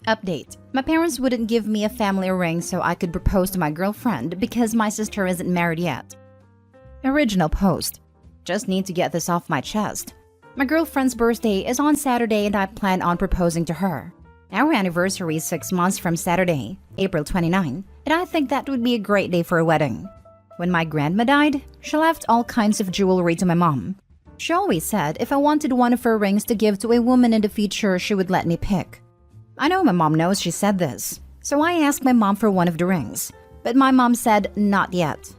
Update. My parents wouldn't give me a family ring so I could propose to my girlfriend because my sister isn't married yet. Original post. Just need to get this off my chest. My girlfriend's birthday is on Saturday and I plan on proposing to her. Our anniversary is 6 months from Saturday, April 29, and I think that would be a great day for a wedding. When my grandma died, she left all kinds of jewelry to my mom. She always said if I wanted one of her rings to give to a woman in the future, she would let me pick. I know my mom knows she said this, so I asked my mom for one of the rings, but my mom said not yet.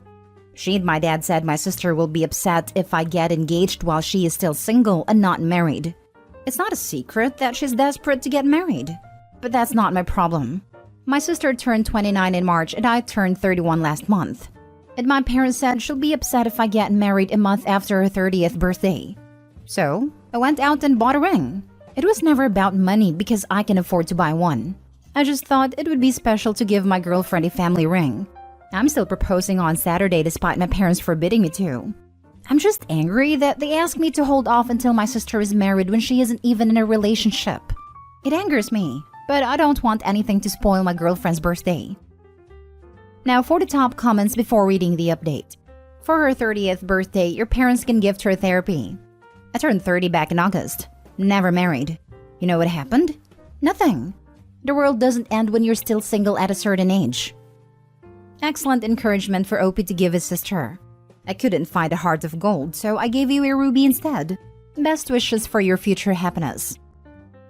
She and my dad said my sister will be upset if I get engaged while she is still single and not married. It's not a secret that she's desperate to get married, but that's not my problem. My sister turned 29 in March and I turned 31 last month. And my parents said she'll be upset if I get married a month after her 30th birthday. So, I went out and bought a ring. It was never about money because I can afford to buy one. I just thought it would be special to give my girlfriend a family ring. I'm still proposing on Saturday despite my parents forbidding me to. I'm just angry that they asked me to hold off until my sister is married when she isn't even in a relationship. It angers me, but I don't want anything to spoil my girlfriend's birthday. Now for the top comments before reading the update. For her 30th birthday, your parents can gift her therapy. I turned 30 back in August. Never married. You know what happened? Nothing. The world doesn't end when you're still single at a certain age. Excellent encouragement for Opie to give his sister. I couldn't find a heart of gold, so I gave you a ruby instead. Best wishes for your future happiness.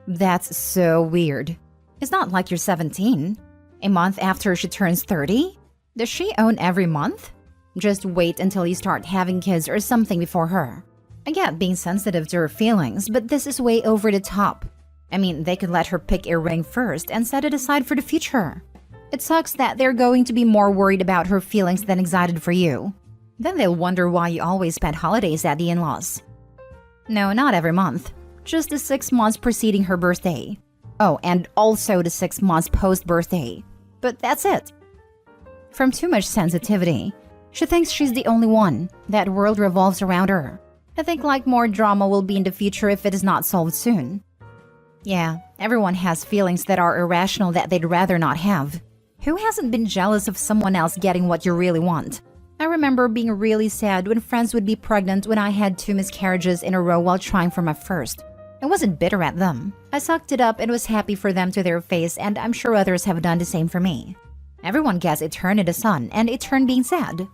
That's so weird. It's not like you're 17. A month after she turns 30? Does she own every month? Just wait until you start having kids or something before her. I get being sensitive to her feelings, but this is way over the top. I mean, they could let her pick a ring first and set it aside for the future. It sucks that they're going to be more worried about her feelings than excited for you. Then they'll wonder why you always spend holidays at the in-laws. No, not every month. Just the 6 months preceding her birthday. Oh, and also the 6 months post-birthday. But that's it. From too much sensitivity, she thinks she's the only one. That world revolves around her. I think like more drama will be in the future if it is not solved soon. Yeah, everyone has feelings that are irrational that they'd rather not have. Who hasn't been jealous of someone else getting what you really want? I remember being really sad when friends would be pregnant when I had 2 miscarriages in a row while trying for my first. I wasn't bitter at them. I sucked it up and was happy for them to their face, and I'm sure others have done the same for me. Everyone gets a turn in the sun and a turn being sad.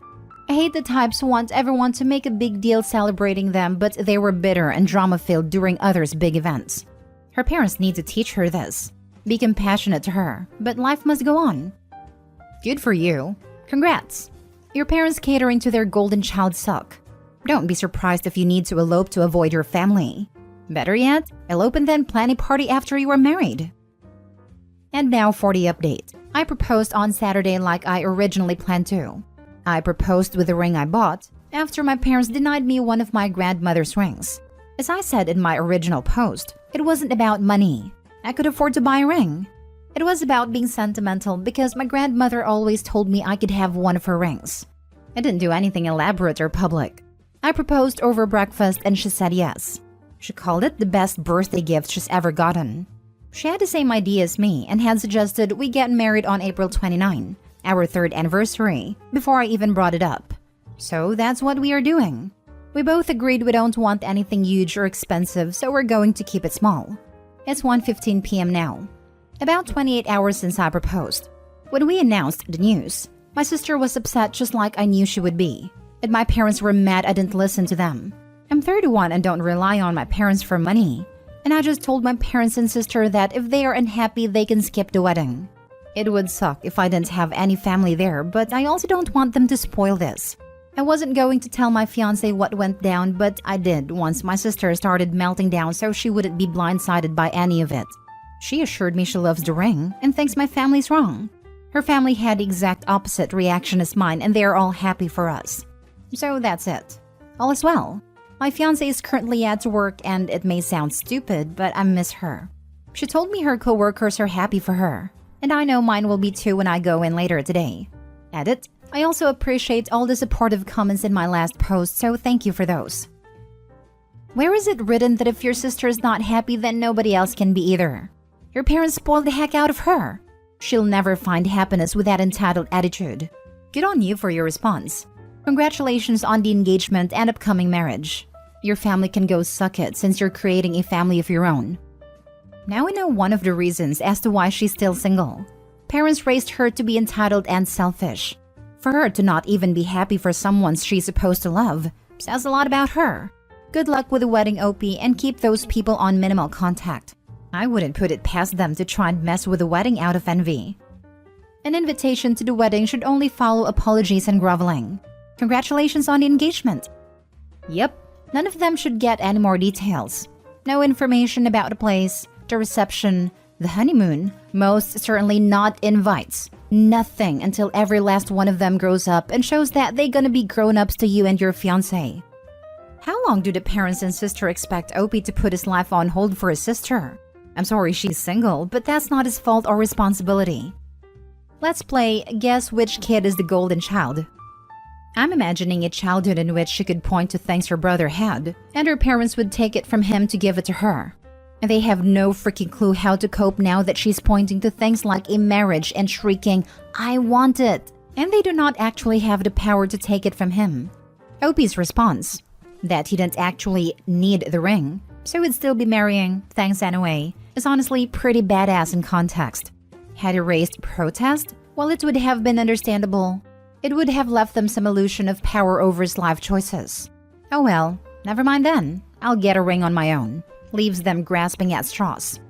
I hate the types who want everyone to make a big deal celebrating them, but they were bitter and drama-filled during others' big events. Her parents need to teach her this. Be compassionate to her, but life must go on. Good for you. Congrats. Your parents catering to their golden child suck. Don't be surprised if you need to elope to avoid your family. Better yet, elope and then plan a party after you are married. And now for the update. I proposed on Saturday like I originally planned to. I proposed with the ring I bought after my parents denied me one of my grandmother's rings. As I said in my original post, it wasn't about money. I could afford to buy a ring. It was about being sentimental because my grandmother always told me I could have one of her rings. I didn't do anything elaborate or public. I proposed over breakfast and she said yes. She called it the best birthday gift she's ever gotten. She had the same idea as me and had suggested we get married on April 29, our 3rd anniversary, before I even brought it up. So that's what we are doing. We both agreed we don't want anything huge or expensive, so we're going to keep it small. It's 1:15 p.m. now. About 28 hours since I proposed. When we announced the news, my sister was upset just like I knew she would be. And my parents were mad I didn't listen to them. I'm 31 and don't rely on my parents for money. And I just told my parents and sister that if they are unhappy, they can skip the wedding. It would suck if I didn't have any family there, but I also don't want them to spoil this. I wasn't going to tell my fiancé what went down, but I did once my sister started melting down so she wouldn't be blindsided by any of it. She assured me she loves the ring and thinks my family's wrong. Her family had the exact opposite reaction as mine and they are all happy for us. So that's it. All is well. My fiancé is currently at work and it may sound stupid, but I miss her. She told me her coworkers are happy for her, and I know mine will be too when I go in later today. Edit. I also appreciate all the supportive comments in my last post, so thank you for those. Where is it written that if your sister is not happy, then nobody else can be either? Her parents spoiled the heck out of her. She'll never find happiness with that entitled attitude. Good on you for your response. Congratulations on the engagement and upcoming marriage. Your family can go suck it since you're creating a family of your own. Now we know one of the reasons as to why she's still single. Parents raised her to be entitled and selfish. For her to not even be happy for someone she's supposed to love says a lot about her. Good luck with the wedding, OP, and keep those people on minimal contact. I wouldn't put it past them to try and mess with the wedding out of envy. An invitation to the wedding should only follow apologies and groveling. Congratulations on the engagement. Yep, none of them should get any more details. No information about the place, the reception, the honeymoon, most certainly not invites. Nothing until every last one of them grows up and shows that they're gonna be grown-ups to you and your fiancé. How long do the parents and sister expect Opie to put his life on hold for his sister? I'm sorry she's single, but that's not his fault or responsibility. Let's play Guess Which Kid is the Golden Child. I'm imagining a childhood in which she could point to things her brother had, and her parents would take it from him to give it to her. And they have no freaking clue how to cope now that she's pointing to things like a marriage and shrieking, "I want it!" And they do not actually have the power to take it from him. Opie's response, that he didn't actually need the ring, so he'd still be marrying, thanks anyway, is honestly pretty badass in context. Had he raised protest, well, it would have been understandable. It would have left them some illusion of power over his life choices. Oh well, never mind then. I'll get a ring on my own. Leaves them grasping at straws.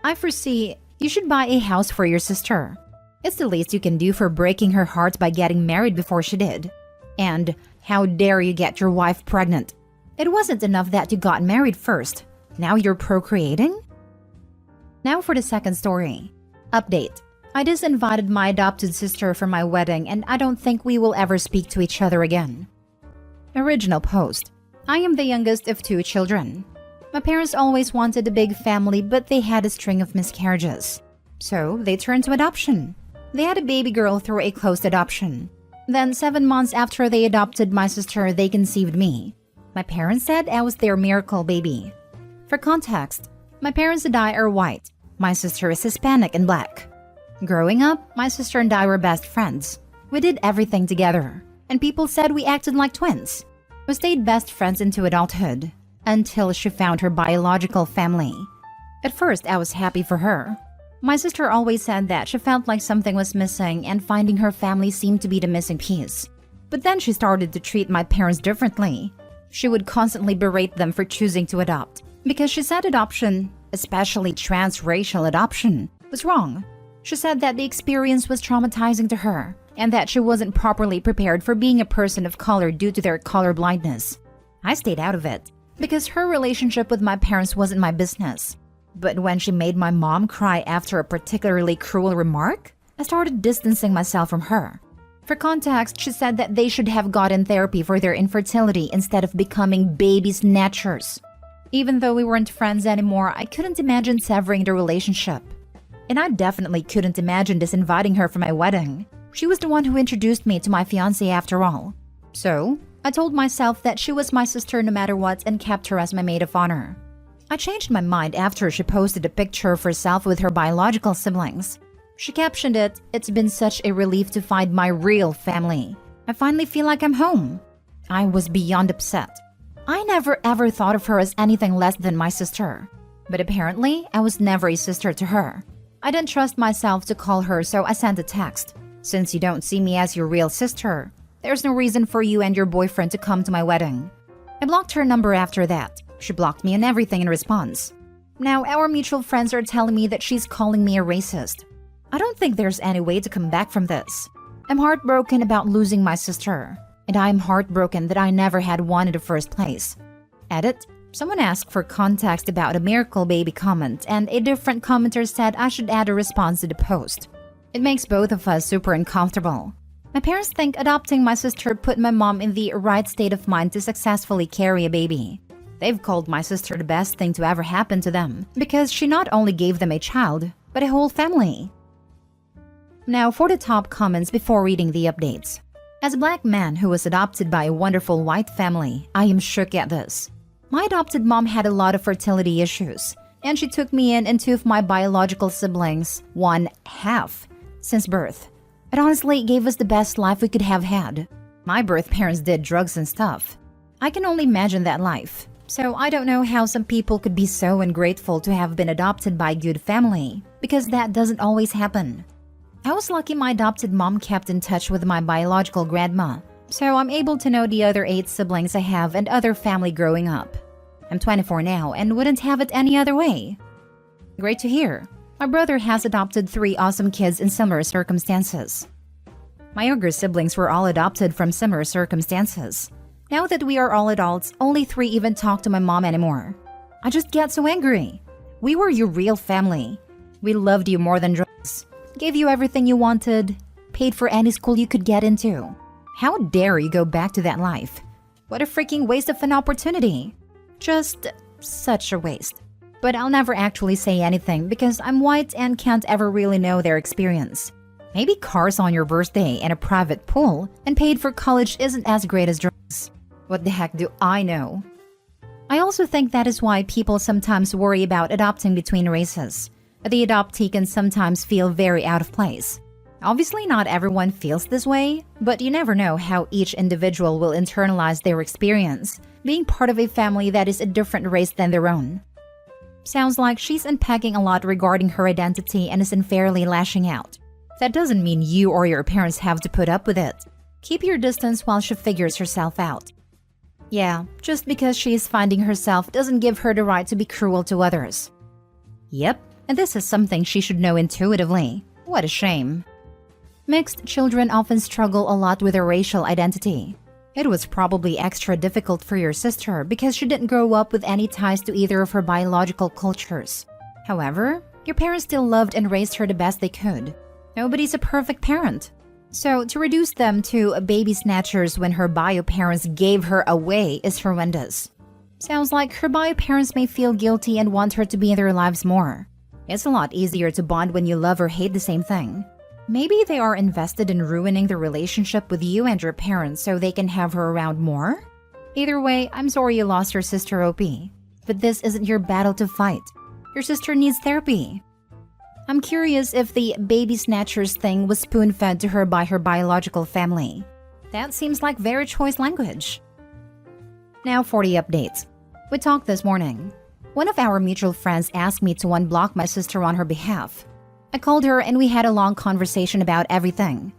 I foresee you should buy a house for your sister. It's the least you can do for breaking her heart by getting married before she did. And how dare you get your wife pregnant? It wasn't enough that you got married first. Now you're procreating? Now for the second story. Update. I just invited my adopted sister for my wedding and I don't think we will ever speak to each other again. Original post. I am the youngest of 2 children. My parents always wanted a big family, but they had a string of miscarriages. So they turned to adoption. They had a baby girl through a closed adoption. Then 7 months after they adopted my sister, they conceived me. My parents said I was their miracle baby. For context, my parents and I are white. My sister is Hispanic and black. Growing up, my sister and I were best friends. We did everything together, and people said we acted like twins. We stayed best friends into adulthood, until she found her biological family. At first, I was happy for her. My sister always said that she felt like something was missing and finding her family seemed to be the missing piece. But then she started to treat my parents differently. She would constantly berate them for choosing to adopt, because she said adoption, especially transracial adoption, was wrong. She said that the experience was traumatizing to her, and that she wasn't properly prepared for being a person of color due to their color blindness. I stayed out of it, because her relationship with my parents wasn't my business. But when she made my mom cry after a particularly cruel remark, I started distancing myself from her. For context, she said that they should have gotten therapy for their infertility instead of becoming baby snatchers. Even though we weren't friends anymore, I couldn't imagine severing the relationship. And I definitely couldn't imagine disinviting her for my wedding. She was the one who introduced me to my fiancé after all. So, I told myself that she was my sister no matter what and kept her as my maid of honor. I changed my mind after she posted a picture of herself with her biological siblings. She captioned it, "It's been such a relief to find my real family. I finally feel like I'm home." I was beyond upset. I never ever thought of her as anything less than my sister. But apparently, I was never a sister to her. I didn't trust myself to call her, so I sent a text. "Since you don't see me as your real sister, there's no reason for you and your boyfriend to come to my wedding." I blocked her number after that. She blocked me on everything in response. Now our mutual friends are telling me that she's calling me a racist. I don't think there's any way to come back from this. I'm heartbroken about losing my sister, and I'm heartbroken that I never had one in the first place. Edit. Someone asked for context about a miracle baby comment, and a different commenter said I should add a response to the post. It makes both of us super uncomfortable. My parents think adopting my sister put my mom in the right state of mind to successfully carry a baby. They've called my sister the best thing to ever happen to them, because she not only gave them a child, but a whole family. Now for the top comments before reading the updates. As a black man who was adopted by a wonderful white family, I am shook at this. My adopted mom had a lot of fertility issues, And she took me in and two of my biological siblings, one half, since birth. It honestly gave us the best life we could have had. My birth parents did drugs and stuff. I can only imagine that life. So I don't know how some people could be so ungrateful to have been adopted by a good family, because that doesn't always happen. I was lucky my adopted mom kept in touch with my biological grandma, so I'm able to know the other 8 siblings I have and other family growing up. I'm 24 now and wouldn't have it any other way. Great to hear. My brother has adopted 3 awesome kids in similar circumstances. My younger siblings were all adopted from similar circumstances. Now that we are all adults, only 3 even talk to my mom anymore. I just get so angry. We were your real family. We loved you more than drugs. Gave you everything you wanted. Paid for any school you could get into. How dare you go back to that life? What a freaking waste of an opportunity. Just such a waste. But I'll never actually say anything because I'm white and can't ever really know their experience. Maybe cars on your birthday and a private pool and paid for college isn't as great as drugs. What the heck do I know? I also think that is why people sometimes worry about adopting between races. The adoptee can sometimes feel very out of place. Obviously, not everyone feels this way, but you never know how each individual will internalize their experience, being part of a family that is a different race than their own. Sounds like she's unpacking a lot regarding her identity and is unfairly lashing out. That doesn't mean you or your parents have to put up with it. Keep your distance while she figures herself out. Yeah, just because she is finding herself doesn't give her the right to be cruel to others. Yep, and this is something she should know intuitively. What a shame. Mixed children often struggle a lot with their racial identity. It was probably extra difficult for your sister because she didn't grow up with any ties to either of her biological cultures. However, your parents still loved and raised her the best they could. Nobody's a perfect parent. So to reduce them to baby snatchers when her bio parents gave her away is horrendous. Sounds like her bio parents may feel guilty and want her to be in their lives more. It's a lot easier to bond when you love or hate the same thing. Maybe they are invested in ruining the relationship with you and your parents so they can have her around more? Either way, I'm sorry you lost your sister, OP. But this isn't your battle to fight. Your sister needs therapy. I'm curious if the baby snatchers thing was spoon-fed to her by her biological family. That seems like very choice language. Now for the updates. We talked this morning. One of our mutual friends asked me to unblock my sister on her behalf. I called her and we had a long conversation about everything.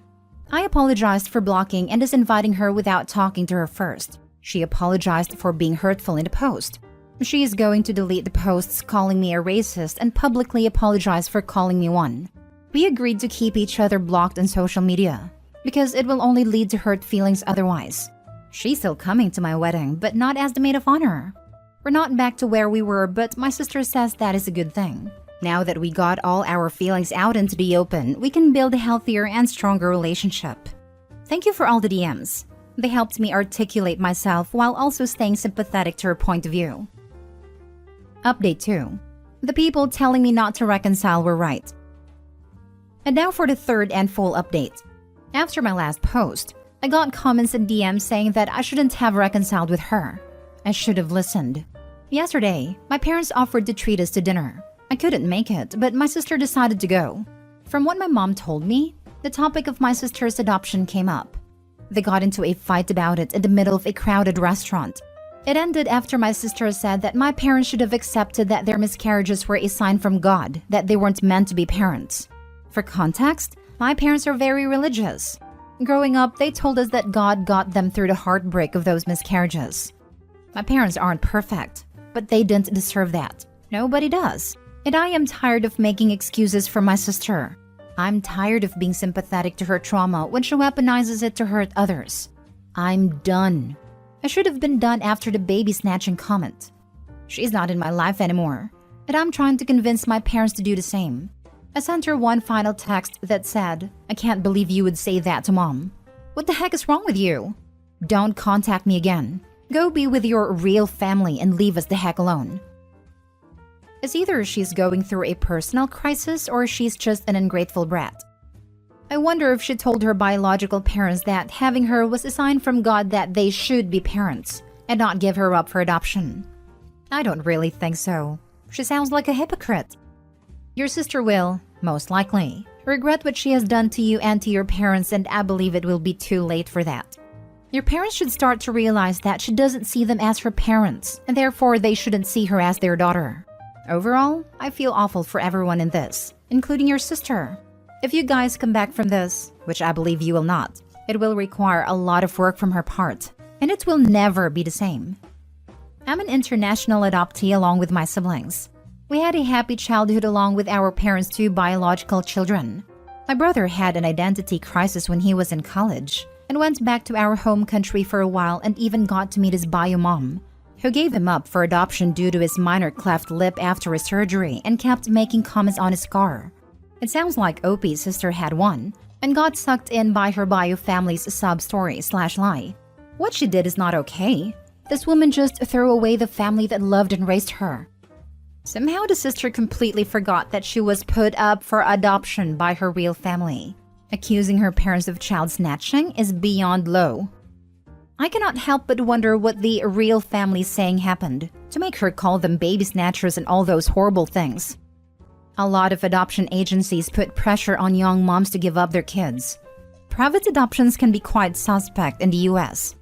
I apologized for blocking and disinviting her without talking to her first. She apologized for being hurtful in the post. She is going to delete the posts calling me a racist and publicly apologize for calling me one. We agreed to keep each other blocked on social media because it will only lead to hurt feelings otherwise. She's still coming to my wedding, but not as the maid of honor. We're not back to where we were, but my sister says that is a good thing. Now that we got all our feelings out into the open, we can build a healthier and stronger relationship. Thank you for all the DMs. They helped me articulate myself while also staying sympathetic to her point of view. Update 2. The people telling me not to reconcile were right. And now for the third and full update. After my last post, I got comments and DMs saying that I shouldn't have reconciled with her. I should have listened. Yesterday, my parents offered to treat us to dinner. I couldn't make it, but my sister decided to go. From what my mom told me, the topic of my sister's adoption came up. They got into a fight about it in the middle of a crowded restaurant. It ended after my sister said that my parents should have accepted that their miscarriages were a sign from God that they weren't meant to be parents. For context, my parents are very religious. Growing up, they told us that God got them through the heartbreak of those miscarriages. My parents aren't perfect, but they didn't deserve that. Nobody does. And I am tired of making excuses for my sister. I'm tired of being sympathetic to her trauma when she weaponizes it to hurt others. I'm done. I should have been done after the baby snatching comment. She's not in my life anymore, and I'm trying to convince my parents to do the same. I sent her one final text that said, "I can't believe you would say that to mom. What the heck is wrong with you? Don't contact me again. Go be with your real family and leave us the heck alone." It's either she's going through a personal crisis or she's just an ungrateful brat. I wonder if she told her biological parents that having her was a sign from God that they should be parents and not give her up for adoption. I don't really think so. She sounds like a hypocrite. Your sister will, most likely, regret what she has done to you and to your parents, and I believe it will be too late for that. Your parents should start to realize that she doesn't see them as her parents, and therefore they shouldn't see her as their daughter. Overall, I feel awful for everyone in this, including your sister. If you guys come back from this, which I believe you will not, it will require a lot of work from her part, and it will never be the same. I'm an international adoptee along with my siblings. We had a happy childhood along with our parents' two biological children. My brother had an identity crisis when he was in college and went back to our home country for a while and even got to meet his bio mom, who gave him up for adoption due to his minor cleft lip after his surgery and kept making comments on his scar. It sounds like Opie's sister had one and got sucked in by her bio family's sub-story/lie. What she did is not okay. This woman just threw away the family that loved and raised her. Somehow the sister completely forgot that she was put up for adoption by her real family. Accusing her parents of child snatching is beyond low. I cannot help but wonder what the real family saying happened to make her call them baby snatchers and all those horrible things. A lot of adoption agencies put pressure on young moms to give up their kids. Private adoptions can be quite suspect in the US.